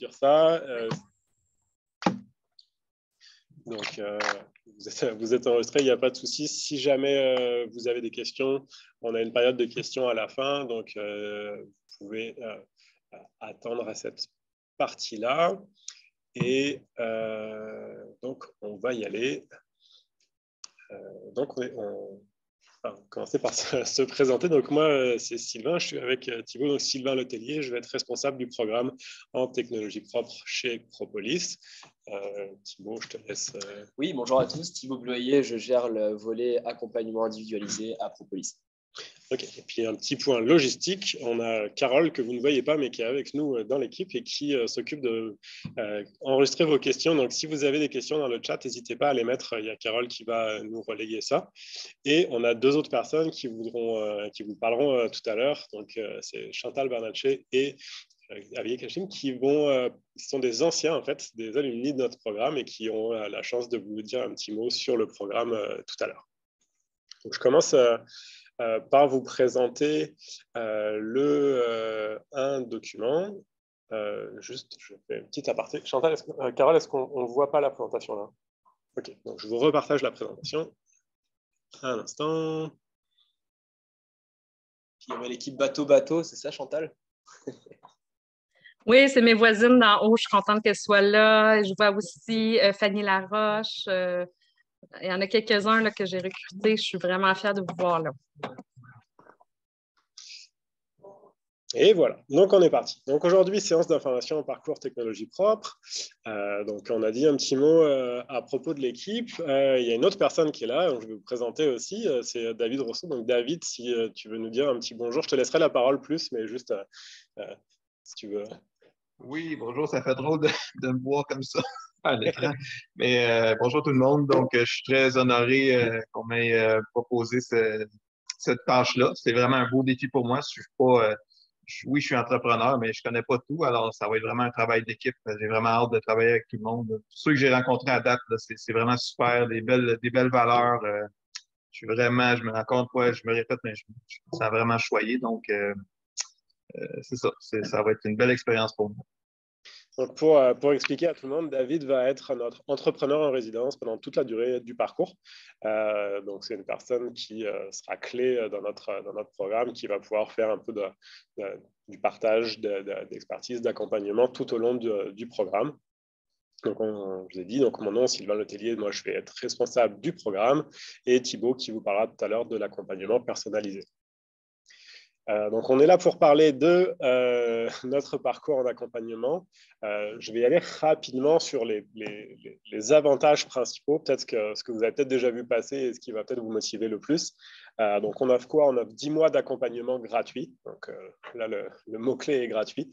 dire ça. Donc, vous êtes enregistré, il n'y a pas de souci. Si jamais vous avez des questions, on a une période de questions à la fin, donc vous pouvez attendre à cette partie-là. Et donc, on va y aller. Donc, on va commencer par se présenter. Donc, moi, c'est Sylvain, je suis avec Thibaut, donc Sylvain Letellier. Je vais être responsable du programme en technologie propre chez Propolis. Thibaut, je te laisse. Oui, bonjour à tous. Thibaut Bloyer, je gère le volet accompagnement individualisé à Propolis. Ok, et puis un petit point logistique, on a Carole que vous ne voyez pas mais qui est avec nous dans l'équipe et qui s'occupe de enregistrer vos questions. Donc si vous avez des questions dans le chat, n'hésitez pas à les mettre, il y a Carole qui va nous relayer ça. Et on a deux autres personnes qui vous parleront tout à l'heure, donc c'est Chantal Bernatchez et Xavier Kachim qui sont des anciens en fait, des alumni de notre programme et qui ont la chance de vous dire un petit mot sur le programme tout à l'heure. Donc je commence par vous présenter un document. Juste, je fais une petite aparté. Chantal, Carole, est-ce qu'on ne voit pas la présentation là? Ok, donc je vous repartage la présentation. Un instant. Il y avait l'équipe bateau, c'est ça, Chantal? Oui, c'est mes voisines d'en haut. Je suis contente qu'elles soient là. Je vois aussi Fanny Laroche. Il y en a quelques-uns que j'ai recrutés. Je suis vraiment fière de vous voir là. Et voilà, donc on est parti. Donc aujourd'hui, séance d'information en parcours technologie propre. Donc on a dit un petit mot à propos de l'équipe. Il y a une autre personne qui est là, donc je vais vous présenter aussi, c'est David Rousseau. Donc David, si tu veux nous dire un petit bonjour, je te laisserai la parole plus, mais juste si tu veux. Oui, bonjour, ça fait drôle de me voir comme ça à l'écran. Mais bonjour tout le monde. Donc, je suis très honoré qu'on m'ait proposé cette tâche-là. C'est vraiment un beau défi pour moi. Je suis pas, oui, je suis entrepreneur, mais je connais pas tout. Alors, ça va être vraiment un travail d'équipe. J'ai vraiment hâte de travailler avec tout le monde. Tous ceux que j'ai rencontrés à date, c'est vraiment super, des belles valeurs. Je me rends compte, je me répète, mais ça a vraiment choyé. Donc, c'est ça. Ça va être une belle expérience pour moi. Donc pour expliquer à tout le monde, David va être notre entrepreneur en résidence pendant toute la durée du parcours. Donc c'est une personne qui sera clé dans notre programme, qui va pouvoir faire un peu du partage d'expertise, d'accompagnement tout au long du programme. Donc, je vous ai dit, donc mon nom, Sylvain Letellier, moi je vais être responsable du programme, et Thibaut qui vous parlera tout à l'heure de l'accompagnement personnalisé. Donc, on est là pour parler de notre parcours en accompagnement. Je vais y aller rapidement sur les avantages principaux, peut-être ce que vous avez peut-être déjà vu passer et ce qui va peut-être vous motiver le plus. Donc, on offre quoi? On offre 10 mois d'accompagnement gratuit. Donc, là, le mot-clé est gratuit.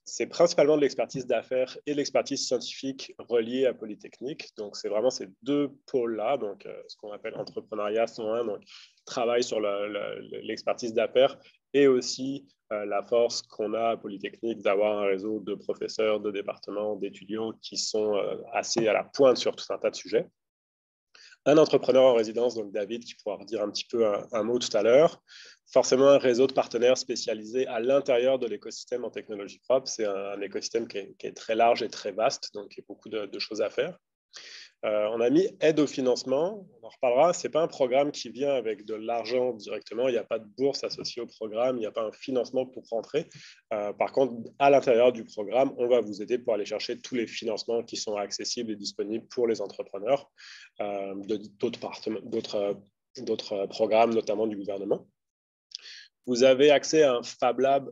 C'est principalement de l'expertise d'affaires et de l'expertise scientifique reliée à Polytechnique. Donc, c'est vraiment ces deux pôles-là, donc ce qu'on appelle entrepreneuriat 101, donc travail sur l'expertise d'affaires et aussi la force qu'on a à Polytechnique d'avoir un réseau de professeurs, de départements, d'étudiants qui sont assez à la pointe sur tout un tas de sujets. Un entrepreneur en résidence, donc David, qui pourra redire un petit peu un mot tout à l'heure. Forcément, un réseau de partenaires spécialisés à l'intérieur de l'écosystème en technologie propre. C'est un écosystème qui est très large et très vaste, donc il y a beaucoup de choses à faire. On a mis aide au financement, on en reparlera, ce n'est pas un programme qui vient avec de l'argent directement, il n'y a pas de bourse associée au programme, il n'y a pas un financement pour rentrer. Par contre, à l'intérieur du programme, on va vous aider pour aller chercher tous les financements qui sont accessibles et disponibles pour les entrepreneurs d'autres programmes, notamment du gouvernement. Vous avez accès à un Fab Lab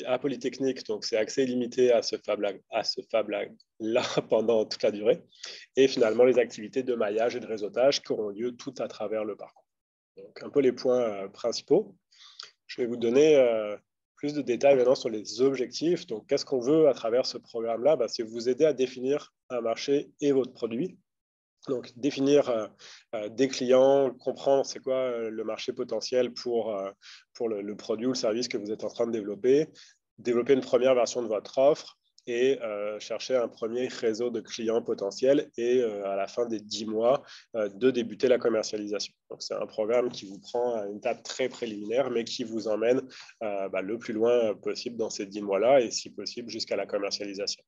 à Polytechnique, donc c'est accès limité à ce Fab Lab-là pendant toute la durée. Et finalement, les activités de maillage et de réseautage qui auront lieu tout à travers le parcours. Donc, un peu les points principaux. Je vais vous donner plus de détails maintenant sur les objectifs. Donc, qu'est-ce qu'on veut à travers ce programme-là? C'est vous aider à définir un marché et votre produit. Donc, définir des clients, comprendre c'est quoi le marché potentiel pour le produit ou le service que vous êtes en train de développer une première version de votre offre, et chercher un premier réseau de clients potentiels et à la fin des 10 mois, de débuter la commercialisation. Donc, c'est un programme qui vous prend à une étape très préliminaire, mais qui vous emmène le plus loin possible dans ces 10 mois-là et si possible jusqu'à la commercialisation.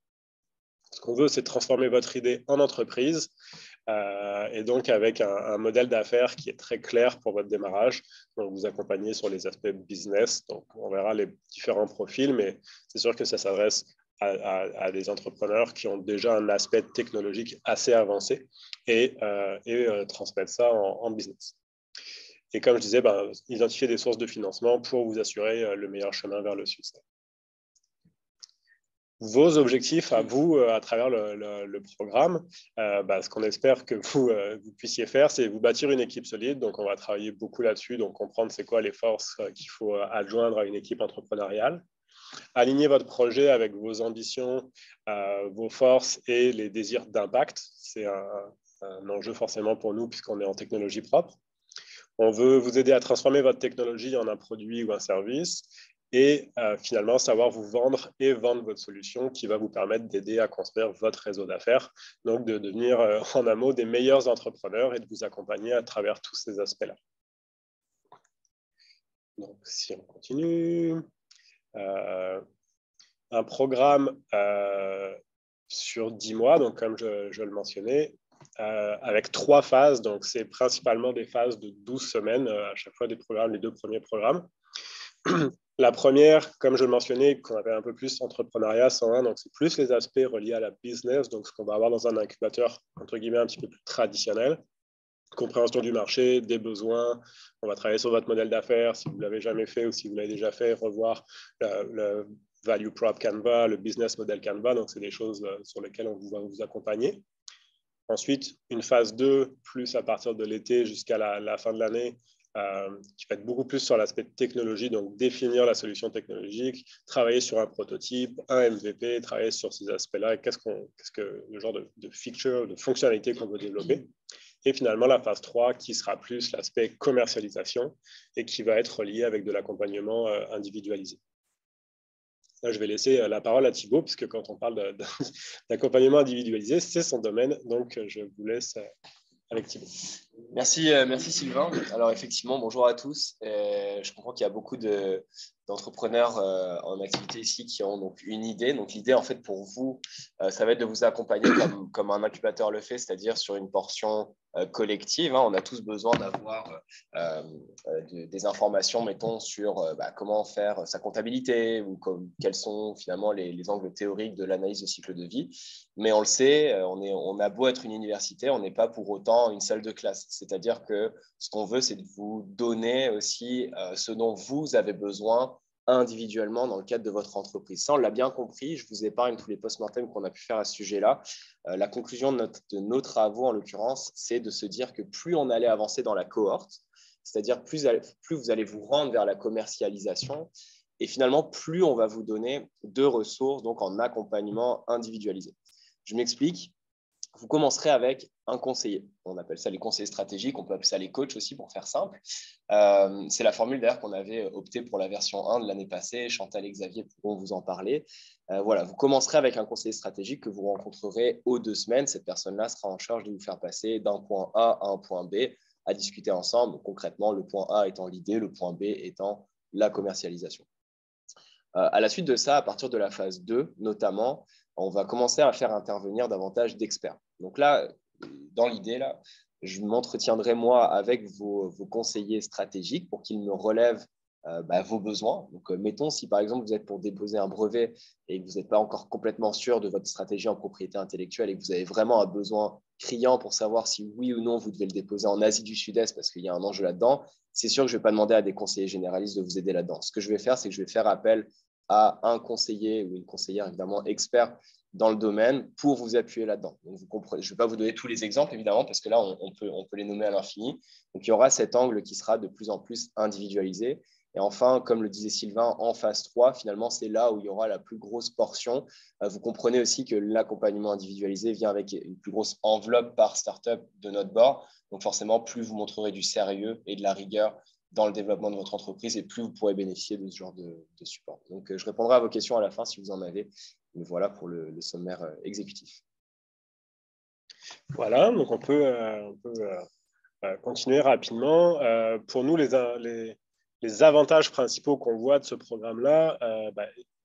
Ce qu'on veut, c'est transformer votre idée en entreprise et donc avec un modèle d'affaires qui est très clair pour votre démarrage. Donc, vous accompagner sur les aspects business. Donc, on verra les différents profils, mais c'est sûr que ça s'adresse à des entrepreneurs qui ont déjà un aspect technologique assez avancé et transmettre ça en business. Et comme je disais, identifier des sources de financement pour vous assurer le meilleur chemin vers le succès. Vos objectifs à vous à travers le programme, ce qu'on espère que vous puissiez faire, c'est vous bâtir une équipe solide. Donc, on va travailler beaucoup là-dessus, donc comprendre c'est quoi les forces qu'il faut adjoindre à une équipe entrepreneuriale. Aligner votre projet avec vos ambitions, vos forces et les désirs d'impact. C'est un enjeu forcément pour nous puisqu'on est en technologie propre. On veut vous aider à transformer votre technologie en un produit ou un service et finalement savoir vous vendre et vendre votre solution qui va vous permettre d'aider à construire votre réseau d'affaires, donc de devenir en un mot des meilleurs entrepreneurs et de vous accompagner à travers tous ces aspects-là. Donc, si on continue, un programme sur 10 mois, donc comme je le mentionnais, avec 3 phases. Donc, c'est principalement des phases de 12 semaines à chaque fois des programmes, les 2 premiers programmes. La première, comme je le mentionnais, qu'on appelle un peu plus entrepreneuriat 101, donc c'est plus les aspects reliés à la business, donc ce qu'on va avoir dans un incubateur, entre guillemets, un petit peu plus traditionnel. Compréhension du marché, des besoins. On va travailler sur votre modèle d'affaires, si vous ne l'avez jamais fait ou si vous l'avez déjà fait, revoir le Value Prop Canva, le Business Model Canva. Donc, c'est des choses sur lesquelles on va vous accompagner. Ensuite, une phase 2, plus à partir de l'été jusqu'à la fin de l'année, qui va être beaucoup plus sur l'aspect technologie, donc définir la solution technologique, travailler sur un prototype, un MVP, travailler sur ces aspects-là, et qu'est-ce que le genre de feature, de fonctionnalité qu'on veut développer. Et finalement, la phase 3, qui sera plus l'aspect commercialisation et qui va être lié avec de l'accompagnement individualisé. Là, je vais laisser la parole à Thibaut, puisque quand on parle d'accompagnement individualisé, c'est son domaine. Donc, je vous laisse avec Thibaut. Merci Sylvain. Alors effectivement, bonjour à tous. Je comprends qu'il y a beaucoup d'entrepreneurs en activité ici qui ont donc une idée. Donc l'idée en fait pour vous, ça va être de vous accompagner comme un incubateur le fait, c'est-à-dire sur une portion collective. On a tous besoin d'avoir des informations, mettons, sur comment faire sa comptabilité ou quels sont finalement les angles théoriques de l'analyse de cycle de vie. Mais on le sait, on a beau être une université, on n'est pas pour autant une salle de classe. C'est-à-dire que ce qu'on veut, c'est de vous donner aussi ce dont vous avez besoin individuellement dans le cadre de votre entreprise. Ça, on l'a bien compris. Je vous épargne tous les post-mortem qu'on a pu faire à ce sujet-là. La conclusion de nos travaux, en l'occurrence, c'est de se dire que plus on allait avancer dans la cohorte, c'est-à-dire plus vous allez vous rendre vers la commercialisation, et finalement, plus on va vous donner de ressources donc en accompagnement individualisé. Je m'explique. Vous commencerez avec un conseiller. On appelle ça les conseillers stratégiques, on peut appeler ça les coachs aussi pour faire simple. C'est la formule d'ailleurs qu'on avait opté pour la version 1 de l'année passée. Chantal et Xavier pourront vous en parler. Voilà, vous commencerez avec un conseiller stratégique que vous rencontrerez aux 2 semaines. Cette personne-là sera en charge de vous faire passer d'un point A à un point B à discuter ensemble. Donc, concrètement, le point A étant l'idée, le point B étant la commercialisation. À la suite de ça, à partir de la phase 2 notamment, on va commencer à faire intervenir davantage d'experts. Donc là, dans l'idée, là, je m'entretiendrai moi avec vos conseillers stratégiques pour qu'ils me relèvent vos besoins. Donc, mettons, si par exemple, vous êtes pour déposer un brevet et que vous n'êtes pas encore complètement sûr de votre stratégie en propriété intellectuelle et que vous avez vraiment un besoin criant pour savoir si oui ou non vous devez le déposer en Asie du Sud-Est parce qu'il y a un enjeu là-dedans, c'est sûr que je ne vais pas demander à des conseillers généralistes de vous aider là-dedans. Ce que je vais faire, c'est que je vais faire appel à un conseiller ou une conseillère évidemment expert dans le domaine pour vous appuyer là-dedans. Donc, vous comprenez, je ne vais pas vous donner tous les exemples évidemment parce que là, on peut les nommer à l'infini. Donc, il y aura cet angle qui sera de plus en plus individualisé. Et enfin, comme le disait Sylvain, en phase 3, finalement, c'est là où il y aura la plus grosse portion. Vous comprenez aussi que l'accompagnement individualisé vient avec une plus grosse enveloppe par startup de notre bord. Donc, forcément, plus vous montrerez du sérieux et de la rigueur dans le développement de votre entreprise et plus vous pourrez bénéficier de ce genre de support. Donc, je répondrai à vos questions à la fin si vous en avez. voilà pour le sommaire exécutif. Voilà, donc on peut continuer rapidement. Pour nous, les avantages principaux qu'on voit de ce programme-là,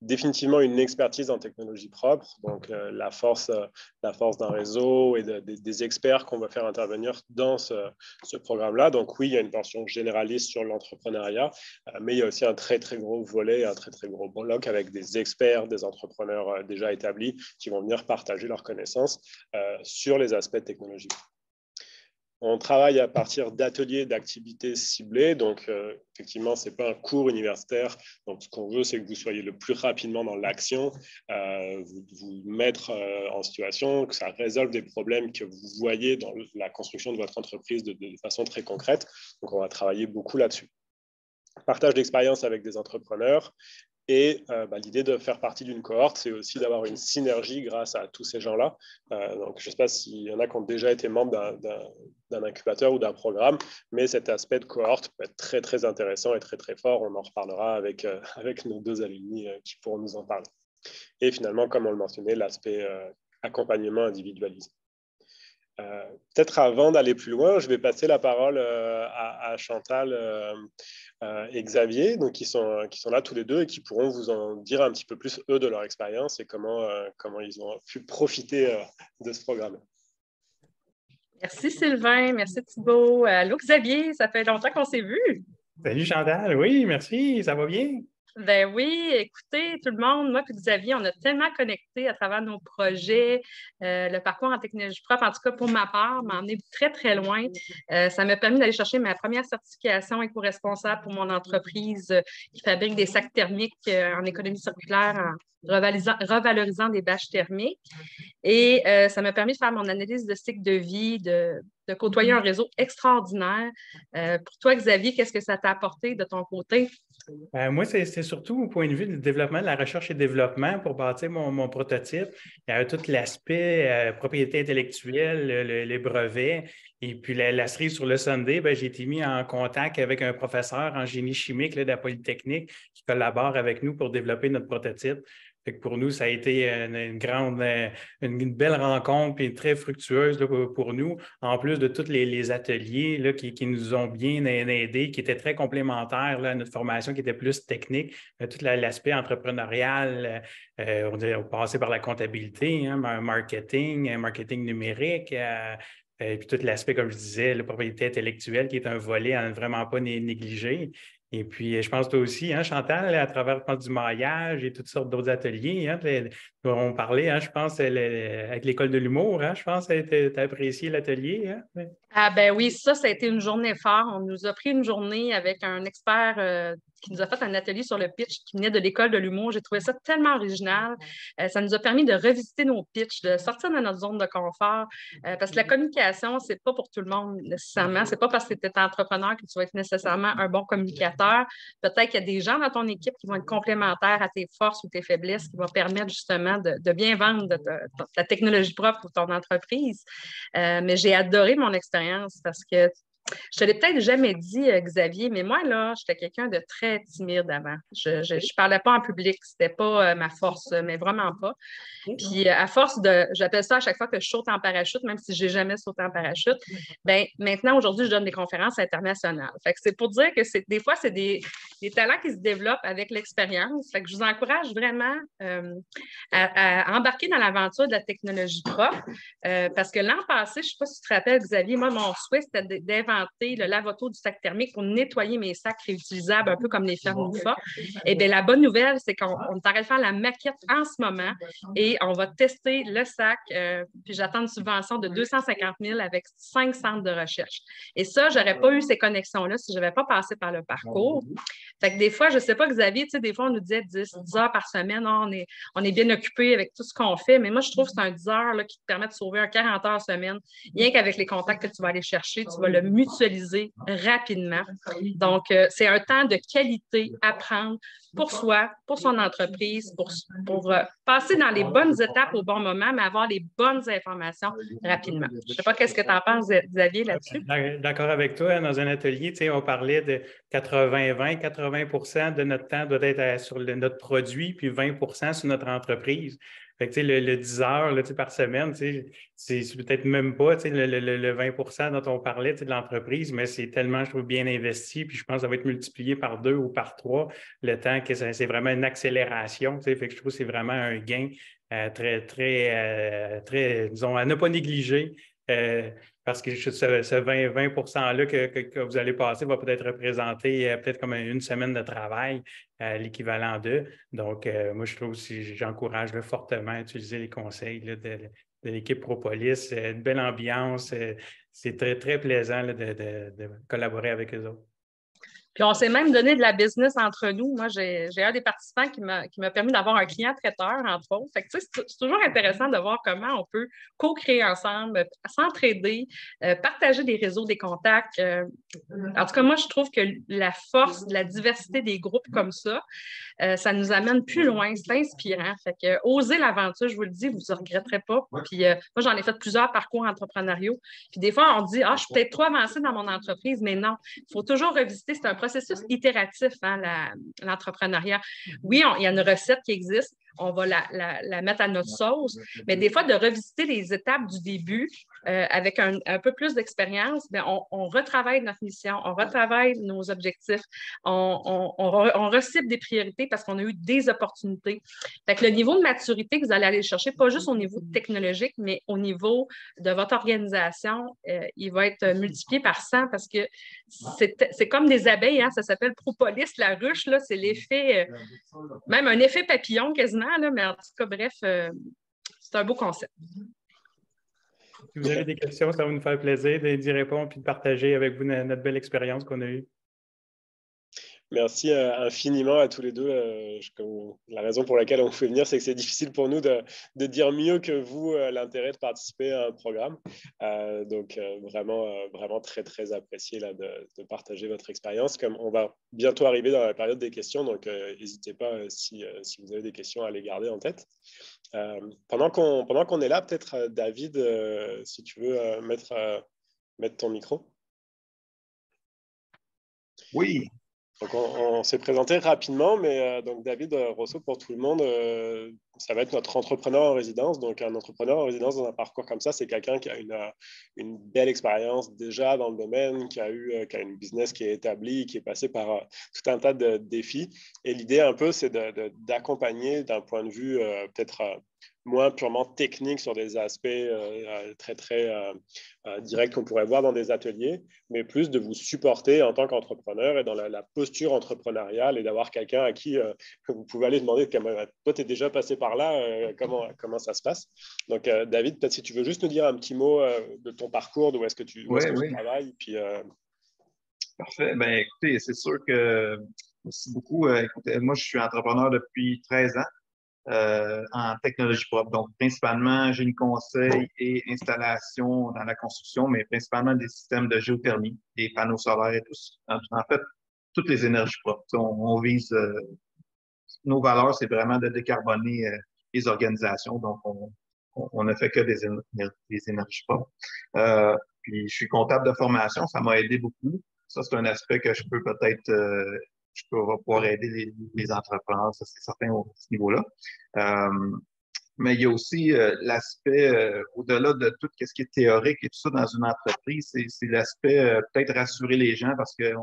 définitivement une expertise en technologie propre, donc la force d'un réseau et des experts qu'on va faire intervenir dans ce programme-là. Donc oui, il y a une portion généraliste sur l'entrepreneuriat, mais il y a aussi un très très gros volet, un très très gros bloc avec des experts, des entrepreneurs déjà établis qui vont venir partager leurs connaissances sur les aspects technologiques. On travaille à partir d'ateliers, d'activités ciblées. Donc, effectivement, ce n'est pas un cours universitaire. Donc, ce qu'on veut, c'est que vous soyez le plus rapidement dans l'action, vous mettre en situation, que ça résolve des problèmes que vous voyez dans la construction de votre entreprise de façon très concrète. Donc, on va travailler beaucoup là-dessus. Partage d'expérience avec des entrepreneurs. Et l'idée de faire partie d'une cohorte, c'est aussi d'avoir une synergie grâce à tous ces gens-là. Donc, je ne sais pas s'il y en a qui ont déjà été membres d'un incubateur ou d'un programme, mais cet aspect de cohorte peut être très, très intéressant et très, très fort. On en reparlera avec nos 2 alumni qui pourront nous en parler. Et finalement, comme on le mentionnait, l'aspect accompagnement individualisé. Peut-être avant d'aller plus loin, je vais passer la parole à Chantal et Xavier, donc qui sont là tous les deux et qui pourront vous en dire un petit peu plus, eux, de leur expérience et comment ils ont pu profiter de ce programme. Merci Sylvain, merci Thibault. Allô Xavier, ça fait longtemps qu'on s'est vus. Salut Chantal, oui, merci, ça va bien? Ben oui, écoutez, tout le monde, moi et Xavier, on a tellement connecté à travers nos projets. Le parcours en technologie propre, en tout cas pour ma part, m'a emmené très, très loin. Ça m'a permis d'aller chercher ma première certification éco-responsable pour mon entreprise qui fabrique des sacs thermiques en économie circulaire en revalorisant des bâches thermiques. Et ça m'a permis de faire mon analyse de cycle de vie, de côtoyer un réseau extraordinaire. Pour toi, Xavier, qu'est-ce que ça t'a apporté de ton côté? Moi, c'est surtout au point de vue du développement, de la recherche et développement pour bâtir mon prototype. Il y a tout l'aspect propriété intellectuelle, les brevets. Et puis la cerise sur le sundae, j'ai été mis en contact avec un professeur en génie chimique de la Polytechnique qui collabore avec nous pour développer notre prototype. Fait que pour nous, ça a été une belle rencontre et très fructueuse là, pour nous, en plus de tous les ateliers là, qui nous ont bien aidés, qui étaient très complémentaires là, à notre formation qui était plus technique, tout l'aspect entrepreneurial, on passait par la comptabilité, marketing numérique, et puis tout l'aspect, comme je disais, la propriété intellectuelle qui est un volet à ne vraiment pas négligé. Et puis, je pense toi aussi, Chantal, à travers du maillage et toutes sortes d'autres ateliers, on parlait, je pense, avec l'école de l'humour, je pense que tu as apprécié l'atelier. Ah ben oui, ça a été une journée forte. On nous a pris une journée avec un expert qui nous a fait un atelier sur le pitch qui venait de l'école de l'humour. J'ai trouvé ça tellement original. Ça nous a permis de revisiter nos pitchs, de sortir de notre zone de confort. Parce que la communication, c'est pas pour tout le monde nécessairement. C'est pas parce que tu es entrepreneur que tu vas être nécessairement un bon communicateur. Peut-être qu'il y a des gens dans ton équipe qui vont être complémentaires à tes forces ou tes faiblesses, qui vont permettre justement de bien vendre ta technologie propre pour ton entreprise. Mais j'ai adoré mon expérience parce que je te l'ai peut-être jamais dit, Xavier, mais moi, là, j'étais quelqu'un de très timide avant. Je ne parlais pas en public. C'était pas ma force, mais vraiment pas. Puis, à force j'appelle ça à chaque fois que je saute en parachute, même si je n'ai jamais sauté en parachute, bien, maintenant, aujourd'hui, je donne des conférences internationales. Fait que c'est pour dire que des fois, c'est des talents qui se développent avec l'expérience. Fait que je vous encourage vraiment à embarquer dans l'aventure de la technologie propre. Parce que l'an passé, je ne sais pas si tu te rappelles, Xavier, moi, mon souhait, c'était d'inventer le lave-auto du sac thermique pour nettoyer mes sacs réutilisables, un peu comme les Fermoufa. Et bien, la bonne nouvelle, c'est qu'on est en train de faire la maquette en ce moment et on va tester le sac. Puis j'attends une subvention de 250 000 avec 5 centres de recherche. Et ça, je n'aurais pas eu ces connexions-là si je n'avais pas passé par le parcours. Fait que des fois, je ne sais pas, Xavier, tu sais, des fois, on nous disait 10 heures par semaine, on est bien occupé avec tout ce qu'on fait, mais moi, je trouve que c'est un 10 heures là, qui te permet de sauver un 40 heures semaine. Rien qu'avec les contacts que tu vas aller chercher, tu vas le mieux mutualiser rapidement. Donc, c'est un temps de qualité à prendre pour soi, pour son entreprise, pour passer dans les bonnes étapes au bon moment, mais avoir les bonnes informations rapidement. Je ne sais pas qu'est-ce que tu en penses, Xavier, là-dessus. D'accord avec toi. Dans un atelier, on parlait de 80-20. 80% de notre temps doit être sur notre produit, puis 20% sur notre entreprise. Fait que, le 10 heures là, par semaine, c'est peut-être même pas le 20% dont on parlait de l'entreprise, mais c'est tellement, je trouve, bien investi. Puis je pense que ça va être multiplié par 2 ou par 3 le temps que c'est vraiment une accélération. Fait que je trouve que c'est vraiment un gain très, disons, à ne pas négliger. Parce que ce 20%-là que vous allez passer va peut-être représenter peut-être comme une semaine de travail, l'équivalent d'eux. Donc, moi, je trouve aussi, j'encourage fortement à utiliser les conseils là, de l'équipe Propolis. Une belle ambiance. C'est très, très plaisant là, de collaborer avec eux autres. Puis on s'est même donné de la business entre nous. Moi, j'ai un des participants qui m'a permis d'avoir un client traiteur, entre autres. Fait que, c'est toujours intéressant de voir comment on peut co-créer ensemble, s'entraider, partager des réseaux, des contacts. En tout cas, moi, je trouve que la force de la diversité des groupes comme ça nous amène plus loin. C'est inspirant. Fait que osez l'aventure, je vous le dis, vous ne regretterez pas. Puis moi, j'en ai fait plusieurs parcours entrepreneuriaux. Puis des fois, on dit, je suis peut-être trop avancée dans mon entreprise, mais non. Il faut toujours revisiter. C'est un processus itératif, l'entrepreneuriat. Oui, il y a une recette qui existe. On va la mettre à notre sauce. Mais des fois, de revisiter les étapes du début avec un peu plus d'expérience, on retravaille notre mission, on retravaille nos objectifs, on recible des priorités parce qu'on a eu des opportunités. Fait que le niveau de maturité que vous allez aller chercher, pas juste au niveau technologique, mais au niveau de votre organisation, il va être multiplié par 100 parce que c'est comme des abeilles, ça s'appelle Propolis, la ruche, là, c'est l'effet, même un effet papillon quasiment, là, mais en tout cas, bref, c'est un beau concept. Si vous avez des questions, ça va nous faire plaisir d'y répondre et de partager avec vous notre belle expérience qu'on a eue. Merci infiniment à tous les deux. La raison pour laquelle on vous fait venir, c'est que c'est difficile pour nous de dire mieux que vous l'intérêt de participer à un programme. Donc, vraiment très, très apprécié là, de partager votre expérience. Comme on va bientôt arriver dans la période des questions, donc n'hésitez pas si vous avez des questions à les garder en tête. Pendant qu'on est là, peut-être David, si tu veux mettre ton micro. Oui. Donc, on s'est présenté rapidement, mais donc David Rosso, pour tout le monde, ça va être notre entrepreneur en résidence. Donc, un entrepreneur en résidence dans un parcours comme ça, c'est quelqu'un qui a une belle expérience déjà dans le domaine, qui a une business qui est établie, qui est passé par tout un tas de défis. Et l'idée, un peu, c'est d'accompagner d'un point de vue peut-être moins purement technique sur des aspects très, très directs qu'on pourrait voir dans des ateliers, mais plus de vous supporter en tant qu'entrepreneur et dans la posture entrepreneuriale et d'avoir quelqu'un à qui vous pouvez aller demander, toi, tu es déjà passé par là, comment ça se passe. Donc, David, peut-être si tu veux juste nous dire un petit mot de ton parcours, d'où est-ce que tu travailles. Puis, Parfait. Ben, écoutez, c'est sûr que merci beaucoup. Écoutez, moi, je suis entrepreneur depuis 13 ans. En technologie propre. Donc, principalement, génie conseil et installation dans la construction, mais principalement des systèmes de géothermie, des panneaux solaires et tout ça. En fait, toutes les énergies propres. On vise, nos valeurs, c'est vraiment de décarboner les organisations. Donc, on ne fait que des énergies propres. Puis, je suis comptable de formation. Ça m'a aidé beaucoup. Ça, c'est un aspect que je peux peut-être je peux pouvoir aider les entrepreneurs, ça c'est certain à ce niveau-là. Mais il y a aussi l'aspect, au-delà de tout ce qui est théorique et tout ça dans une entreprise, c'est l'aspect peut-être rassurer les gens parce que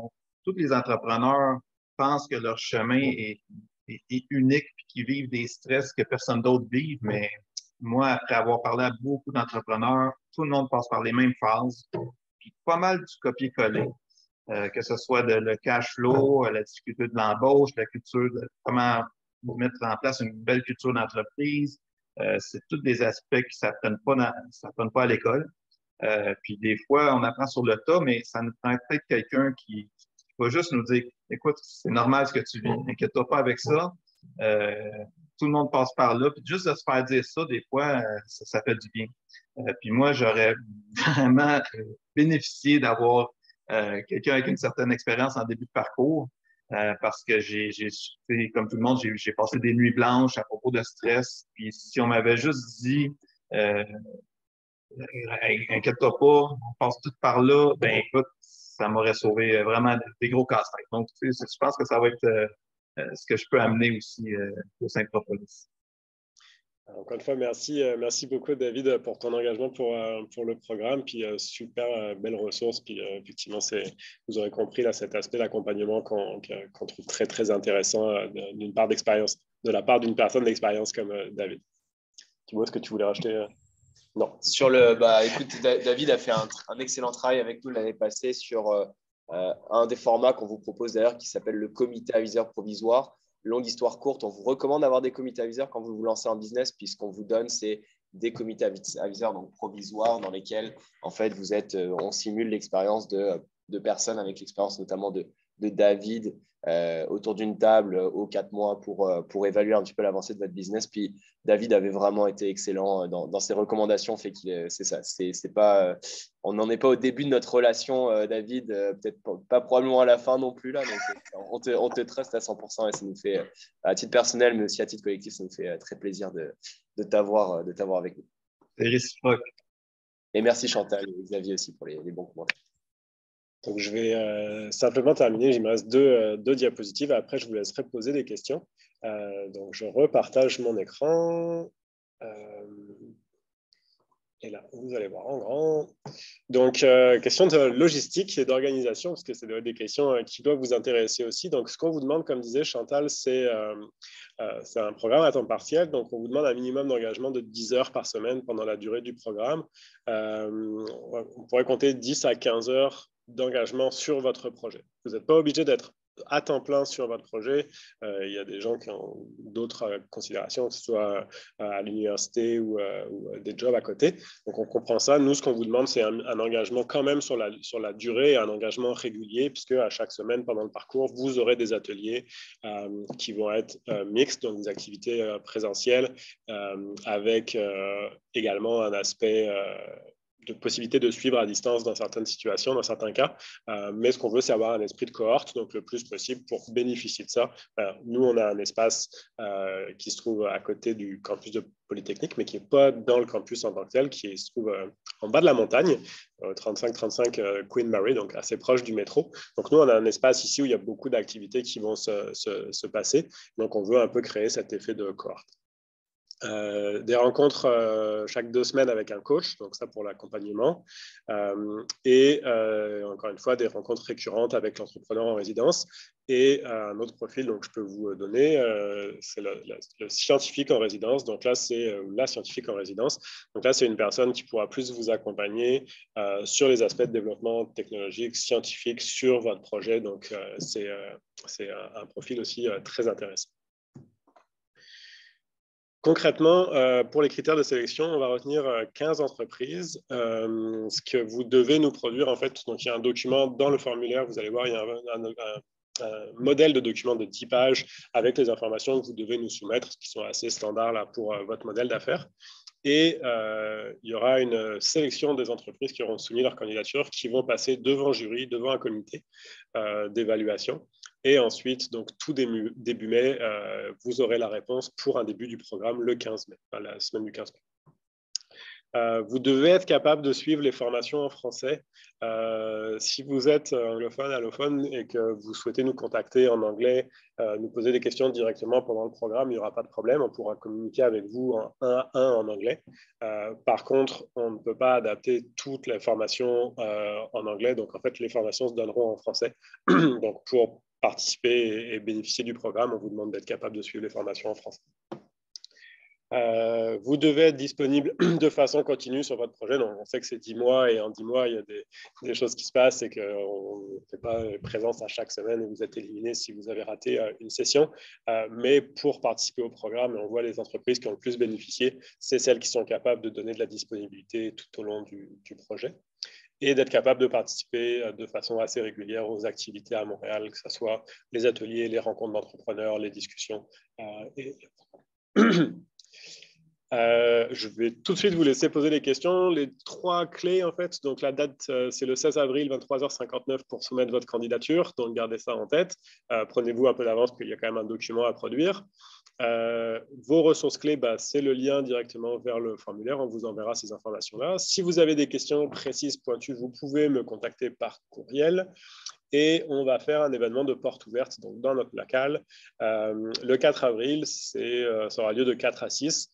tous les entrepreneurs pensent que leur chemin est unique et qu'ils vivent des stress que personne d'autre vive. Mais moi, après avoir parlé à beaucoup d'entrepreneurs, tout le monde passe par les mêmes phases, puis pas mal du copier-coller. Que ce soit le cash flow, la difficulté de l'embauche, la culture, comment mettre en place une belle culture d'entreprise. C'est tous des aspects qui s'apprennent pas à l'école. Puis des fois, on apprend sur le tas, mais ça nous prend peut-être quelqu'un qui va juste nous dire, écoute, c'est normal ce que tu vis, inquiète-toi pas avec ça. Tout le monde passe par là. Puis juste de se faire dire ça, des fois, ça fait du bien. Puis moi, j'aurais vraiment bénéficié d'avoir quelqu'un avec une certaine expérience en début de parcours. Parce que comme tout le monde, j'ai passé des nuits blanches à propos de stress. Puis si on m'avait juste dit, inquiète-toi pas, on passe tout par là, ben écoute, ça m'aurait sauvé vraiment des gros casse-têtes. Donc, tu sais, je pense que ça va être ce que je peux amener aussi au Synchropolis. Encore une fois, merci beaucoup, David, pour ton engagement pour le programme. Puis super belle ressource. Puis effectivement, vous aurez compris là, cet aspect d'accompagnement qu'on trouve très, très intéressant d'une part d'expérience, de la part d'une personne d'expérience comme David. Thibaut, est-ce que tu voulais rajouter Non. Écoute, David a fait un excellent travail avec nous l'année passée sur un des formats qu'on vous propose d'ailleurs qui s'appelle le comité aviseur provisoire. Longue histoire courte, on vous recommande d'avoir des comités aviseurs quand vous vous lancez en business, puisqu'on vous donne, c'est des comités aviseurs donc provisoires dans lesquels en fait on simule l'expérience de personnes avec l'expérience notamment de David autour d'une table aux 4 mois pour évaluer un petit peu l'avancée de votre business. Puis David avait vraiment été excellent dans ses recommandations. C'est ça. C'est pas, on n'en est pas au début de notre relation, David. Peut-être pas probablement à la fin non plus là. Donc on te trust à 100% et ça nous fait, à titre personnel, mais aussi à titre collectif, ça nous fait très plaisir de t'avoir avec nous. C'est réciproque. Et merci Chantal et Xavier aussi pour les bons commentaires. Donc, je vais simplement terminer. Il me reste deux diapositives. Après, je vous laisserai poser des questions. Donc, je repartage mon écran. Et là, vous allez voir en grand. Donc, question de logistique et d'organisation, parce que c'est des questions qui doivent vous intéresser aussi. Donc, ce qu'on vous demande, comme disait Chantal, c'est un programme à temps partiel. Donc, on vous demande un minimum d'engagement de 10 heures par semaine pendant la durée du programme. On pourrait compter 10 à 15 heures d'engagement sur votre projet. Vous n'êtes pas obligé d'être à temps plein sur votre projet. Il y a des gens qui ont d'autres considérations, que ce soit à l'université ou des jobs à côté. Donc, on comprend ça. Nous, ce qu'on vous demande, c'est un engagement quand même sur la durée, un engagement régulier, puisque à chaque semaine, pendant le parcours, vous aurez des ateliers qui vont être mixtes, donc des activités présentielles, avec également un aspect de possibilité de suivre à distance dans certaines situations, dans certains cas. Mais ce qu'on veut, c'est avoir un esprit de cohorte, donc le plus possible pour bénéficier de ça. Nous, on a un espace qui se trouve à côté du campus de Polytechnique, mais qui n'est pas dans le campus en tant que tel, qui se trouve en bas de la montagne, 35 Queen Mary, donc assez proche du métro. Donc nous, on a un espace ici où il y a beaucoup d'activités qui vont se passer. Donc on veut un peu créer cet effet de cohorte. Des rencontres chaque 2 semaines avec un coach, donc ça pour l'accompagnement, et encore une fois des rencontres récurrentes avec l'entrepreneur en résidence. Et un autre profil, donc je peux vous donner, c'est le scientifique en résidence. Donc là, c'est la scientifique en résidence. Donc là, c'est une personne qui pourra plus vous accompagner sur les aspects de développement technologique, scientifique sur votre projet. Donc c'est un profil aussi très intéressant. Concrètement, pour les critères de sélection, on va retenir 15 entreprises. Ce que vous devez nous produire, en fait, donc il y a un document dans le formulaire, vous allez voir, il y a un modèle de document de 10 pages avec les informations que vous devez nous soumettre, qui sont assez standards là, pour votre modèle d'affaires. Et il y aura une sélection des entreprises qui auront soumis leur candidature, qui vont passer devant jury, devant un comité d'évaluation. Et ensuite, donc tout début mai, vous aurez la réponse pour un début du programme le 15 mai, enfin, la semaine du 15 mai. Vous devez être capable de suivre les formations en français. Si vous êtes anglophone, allophone et que vous souhaitez nous contacter en anglais, nous poser des questions directement pendant le programme, il n'y aura pas de problème. On pourra communiquer avec vous en 1 à 1 en anglais. Par contre, on ne peut pas adapter toutes les formations en anglais. Donc, en fait, les formations se donneront en français. Donc, pour participer et bénéficier du programme, on vous demande d'être capable de suivre les formations en français. Vous devez être disponible de façon continue sur votre projet. Donc, on sait que c'est 10 mois et en 10 mois, il y a des choses qui se passent et qu'on ne fait pas présence à chaque semaine et vous êtes éliminé si vous avez raté une session. Mais pour participer au programme, on voit les entreprises qui ont le plus bénéficié, c'est celles qui sont capables de donner de la disponibilité tout au long du projet et d'être capable de participer de façon assez régulière aux activités à Montréal, que ce soit les ateliers, les rencontres d'entrepreneurs, les discussions. Je vais tout de suite vous laisser poser les questions. Les 3 clés, en fait, donc la date, c'est le 16 avril, 23h59 pour soumettre votre candidature, donc gardez ça en tête. Prenez-vous un peu d'avance, parce qu'il y a quand même un document à produire. Vos ressources clés, c'est le lien directement vers le formulaire. On vous enverra ces informations-là. Si vous avez des questions précises, pointues, vous pouvez me contacter par courriel. Et on va faire un événement de porte ouverte donc dans notre local. Le 4 avril, ça aura lieu de 4 à 6.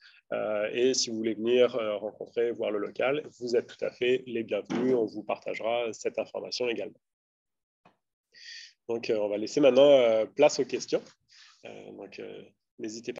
Et si vous voulez venir rencontrer, voir le local, vous êtes tout à fait les bienvenus. On vous partagera cette information également. Donc, on va laisser maintenant place aux questions. Donc, n'hésitez pas.